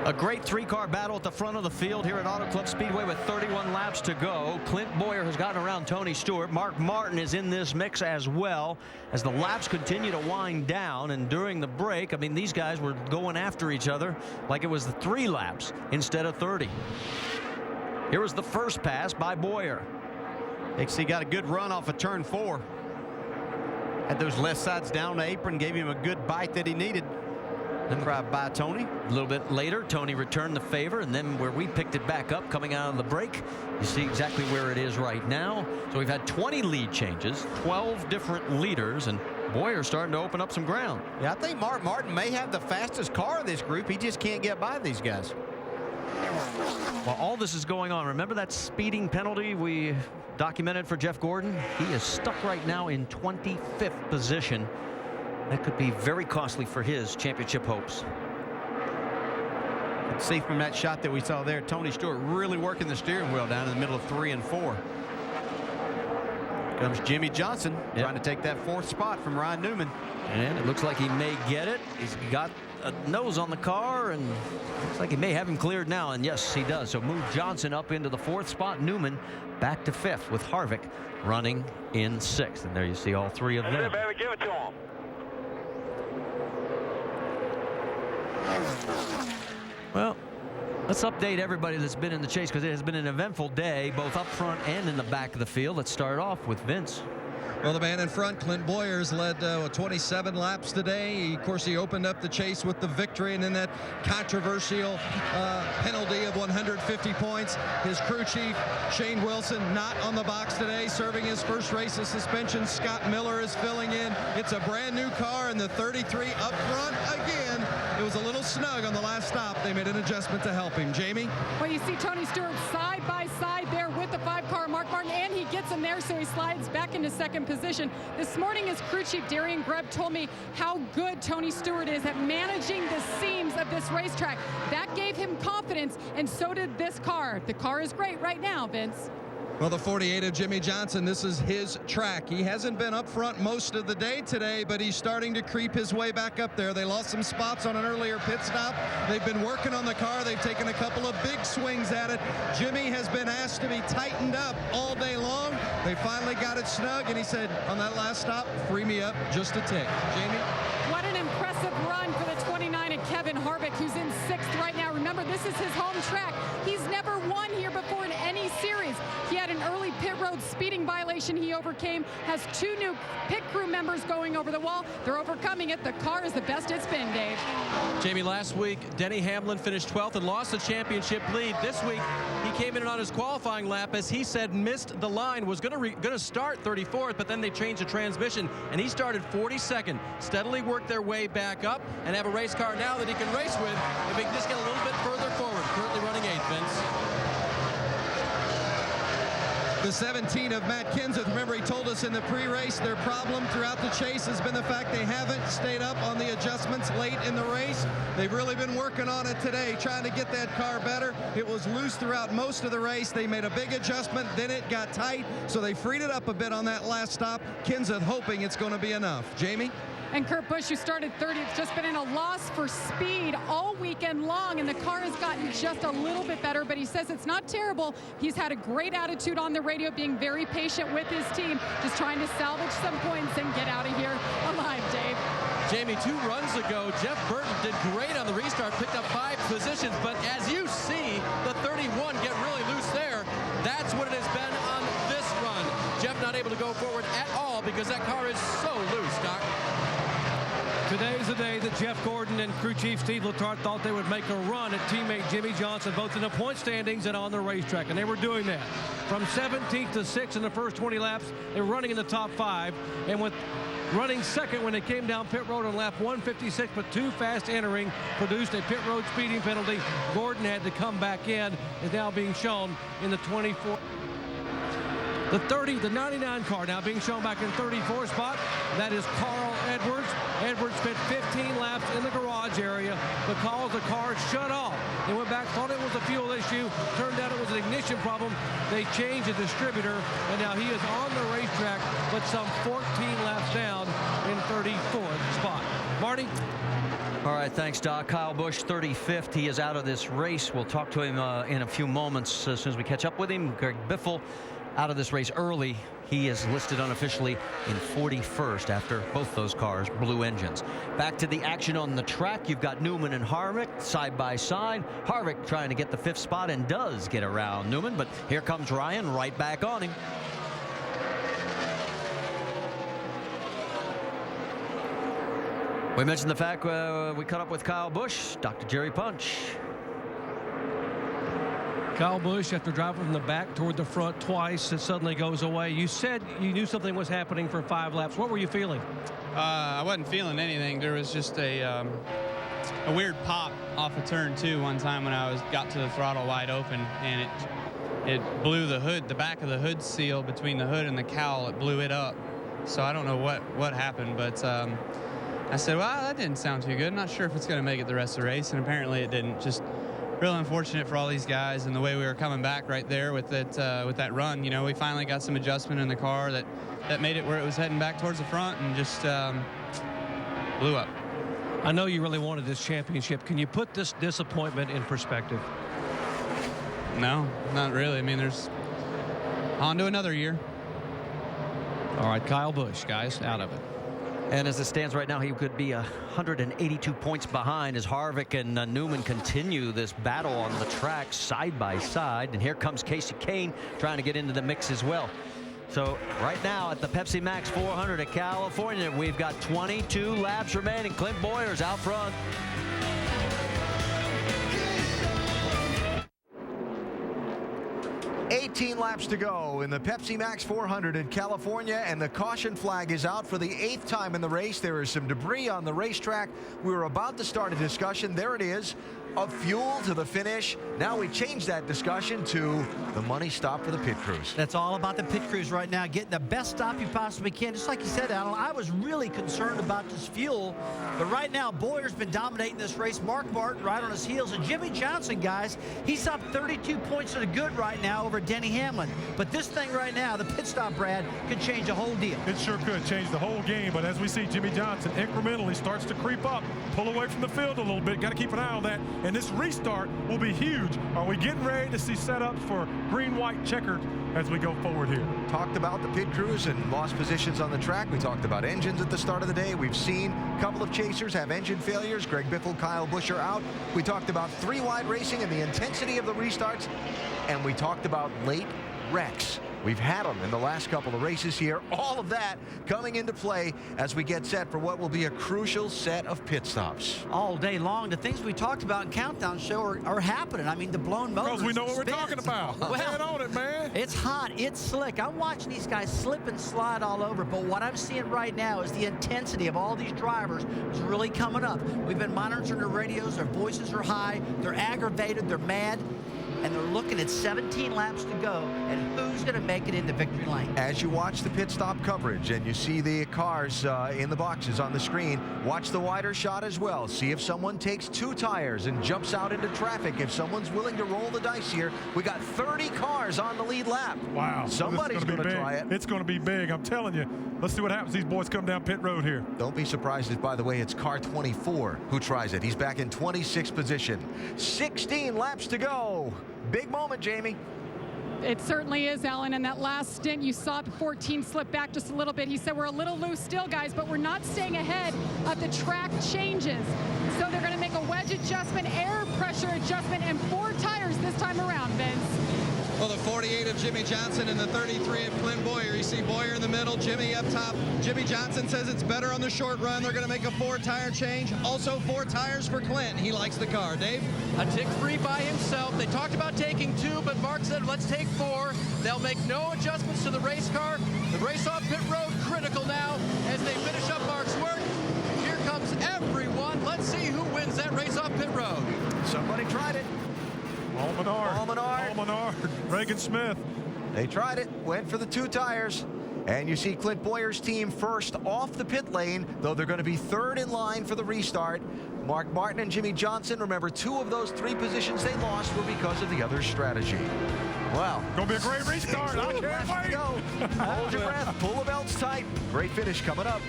A great three-car battle at the front of the field here at Auto Club Speedway with 31 laps to go. Clint Bowyer has gotten around Tony Stewart. Mark Martin is in this mix as well as the laps continue to wind down. And during the break, I mean, these guys were going after each other like it was the 3 laps instead of 30. Here was the first pass by Bowyer. He got a good run off of turn 4. Had those left sides down the apron, gave him a good bite that he needed. Then drive by Tony. A little bit later, Tony returned the favor, and then where we picked it back up coming out of the break, you see exactly where it is right now. So we've had 20 lead changes, 12 different leaders, and Bowyer starting to open up some ground. Yeah, I think Mark Martin may have the fastest car of this group. He just can't get by these guys. While all this is going on, remember that speeding penalty we documented for Jeff Gordon? He is stuck right now in 25th position. That could be very costly for his championship hopes. Let's see from that shot that we saw there, Tony Stewart really working the steering wheel down in the middle of 3 and 4. Comes Jimmy Johnson trying to take that 4th spot from Ryan Newman. And it looks like he may get it. He's got a nose on the car, and looks like he may have him cleared now. And yes, he does. So move Johnson up into the 4th spot. Newman back to 5th with Harvick running in 6th. And there you see all 3 of them. Give it to him. Well, let's update everybody that's been in the chase, because it has been an eventful day, both up front and in the back of the field. Let's start off with Vince. Well, the man in front, Clint Bowyer's led 27 laps today. Of course, he opened up the chase with the victory, and then that controversial penalty of 150 points. His crew chief, Shane Wilson, not on the box today, serving his first race of suspension. Scott Miller is filling in. It's a brand new car, and the 33 up front again. It was a little snug on the last stop. They made an adjustment to help him. Jamie? Well, you see Tony Stewart side by side there with the 5-car Mark Martin, and he gets him there, so he slides back into 2nd position. This morning, his crew chief, Darian Grubb, told me how good Tony Stewart is at managing the seams of this racetrack. That gave him confidence, and so did this car. The car is great right now, Vince. Well, the 48 of Jimmy Johnson, this is his track. He hasn't been up front most of the day today, but he's starting to creep his way back up there. They lost some spots on an earlier pit stop. They've been working on the car. They've taken a couple of big swings at it. Jimmy has been asked to be tightened up all day long. They finally got it snug, and he said, on that last stop, free me up just a tick. Jamie? What an impressive run for the 29 of Kevin Harvick, who's in 6th right now. Remember, this is his home track. He's never won here before in any series. He had an early pit road speeding violation he overcame, has 2 new pit crew members going over the wall. They're overcoming it. The car is the best it's been, Dave. Jamie, last week, Denny Hamlin finished 12th and lost the championship lead. This week, he came in on his qualifying lap, as he said, missed the line, was going to start 34th, but then they changed the transmission, and he started 42nd. Steadily worked their way back up and have a race car now that he can race with if he can just get a little bit further forward. Currently running 8th, Vince. The 17 of Matt Kenseth, remember he told us in the pre-race their problem throughout the chase has been the fact they haven't stayed up on the adjustments late in the race. They've really been working on it today, trying to get that car better. It was loose throughout most of the race. They made a big adjustment, then it got tight, so they freed it up a bit on that last stop. Kenseth hoping it's going to be enough. Jamie? And Kurt Busch, who started 30th, just been in a loss for speed all weekend long, and the car has gotten just a little bit better, but he says it's not terrible. He's had a great attitude on the radio, being very patient with his team, just trying to salvage some points and get out of here alive, Dave. Jamie, 2 runs ago, Jeff Burton did great on the restart, picked up 5 positions, but as you see, the 31 get really loose there. That's what it has been on this run. Jeff not able to go forward at all because that car is so loose, Doc. Today's the day that Jeff Gordon and crew chief Steve Letarte thought they would make a run at teammate Jimmy Johnson, both in the point standings and on the racetrack, and they were doing that. From 17th to 6th in the first 20 laps, they were running in the top 5, and with running second when they came down pit road on lap 156, but too fast entering produced a pit road speeding penalty. Gordon had to come back in, is now being shown in the 24. The 99 car now being shown back in 34th spot. That is Carl Edwards. Edwards spent 15 laps in the garage area because the car shut off. They went back, thought it was a fuel issue. Turned out it was an ignition problem. They changed the distributor, and now he is on the racetrack, but some 14 laps down in 34th spot. Marty? All right, thanks, Doc. Kyle Busch, 35th. He is out of this race. We'll talk to him in a few moments as soon as we catch up with him. Greg Biffle out of this race early. He is listed unofficially in 41st after both those cars blew engines. Back to the action on the track. You've got Newman and Harvick side by side. Harvick trying to get the 5th spot and does get around Newman, but here comes Ryan right back on him. We mentioned the fact we caught up with Kyle Busch, Dr. Jerry Punch. Kyle Busch, after driving from the back toward the front twice, it suddenly goes away. You said you knew something was happening for 5 laps. What were you feeling? I wasn't feeling anything. There was just a weird pop off of turn 2 one time when I got to the throttle wide open, and it blew the hood, the back of the hood seal between the hood and the cowl. It blew it up. So I don't know what happened, but I said, well, that didn't sound too good. I'm not sure if it's going to make it the rest of the race, and apparently it didn't. Just real unfortunate for all these guys, and the way we were coming back right there with that run. You know, we finally got some adjustment in the car that made it where it was heading back towards the front, and just blew up. I know you really wanted this championship. Can you put this disappointment in perspective? No, not really. I mean, there's on to another year. All right, Kyle Busch, guys, out of it. And as it stands right now, he could be 182 points behind as Harvick and Newman continue this battle on the track side by side. And here comes Casey Kane trying to get into the mix as well. So right now at the Pepsi Max 400 at California, we've got 22 laps remaining. Clint Bowyer's out front. Laps to go in the Pepsi Max 400 in California, and the caution flag is out for the 8th time in the race. There is some debris on the racetrack. We were about to start a discussion. There it is, of fuel to the finish. Now we change that discussion to the money stop for the pit crews. That's all about the pit crews right now, getting the best stop you possibly can. Just like you said, Alan, I was really concerned about this fuel, but right now Bowyer's been dominating this race. Mark Martin right on his heels, and Jimmy Johnson, guys, he's up 32 points to the good right now over Denny Hamlin. But this thing right now, the pit stop, Brad, could change the whole deal. It sure could change the whole game, but as we see, Jimmy Johnson incrementally starts to creep up, pull away from the field a little bit. Got to keep an eye on that, and this restart will be huge. Are we getting ready to see setups for green-white checkered as we go forward here? Talked about the pit crews and lost positions on the track. We talked about engines at the start of the day. We've seen a couple of chasers have engine failures. Greg Biffle, Kyle Busch are out. We talked about 3-wide racing and the intensity of the restarts, and we talked about late wrecks. We've had them in the last couple of races here. All of that coming into play as we get set for what will be a crucial set of pit stops. All day long, the things we talked about in Countdown Show are happening. I mean, the blown motors. Because we know what we're spins. talking about. Well, Get on it, man. It's hot. It's slick. I'm watching these guys slip and slide all over, but what I'm seeing right now is the intensity of all these drivers is really coming up. We've been monitoring their radios. Their voices are high. They're aggravated. They're mad. And they're looking at 17 laps to go, and who's going to make it into victory lane. As you watch the pit stop coverage and you see the cars in the boxes on the screen, watch the wider shot as well. See if someone takes 2 tires and jumps out into traffic. If someone's willing to roll the dice here, we got 30 cars on the lead lap. Wow. Somebody's going to try it. It's going to be big. I'm telling you. Let's see what happens. These boys come down pit road here. Don't be surprised if, by the way, it's car 24 who tries it. He's back in 26th position. 16 laps to go. Big moment, Jamie. It certainly is, Alan. And that last stint, you saw the 14 slip back just a little bit. He said, we're a little loose still, guys, but we're not staying ahead of the track changes. So they're going to make a wedge adjustment, air pressure adjustment, and 4 tires this time around, Vince. Well, the 48 of Jimmy Johnson and the 33 of Clint Bowyer. You see Bowyer in the middle, Jimmy up top. Jimmy Johnson says it's better on the short run. They're going to make a 4-tire change. Also 4 tires for Clint. He likes the car. Dave? A tick 3 by himself. They talked about taking 2, but Mark said, let's take 4. They'll make no adjustments to the race car. The race off pit road critical now as they finish up Mark's work. Here comes everyone. Let's see who wins that race off pit road. Somebody tried it. Almenard. Reagan Smith. They tried it, went for the 2 tires. And you see Clint Bowyer's team first off the pit lane, though they're going to be 3rd in line for the restart. Mark Martin and Jimmy Johnson, remember, 2 of those 3 positions they lost were because of the other strategy. Wow. Gonna be a great restart. I can't wait. Hold your breath, pull the belts tight. Great finish coming up.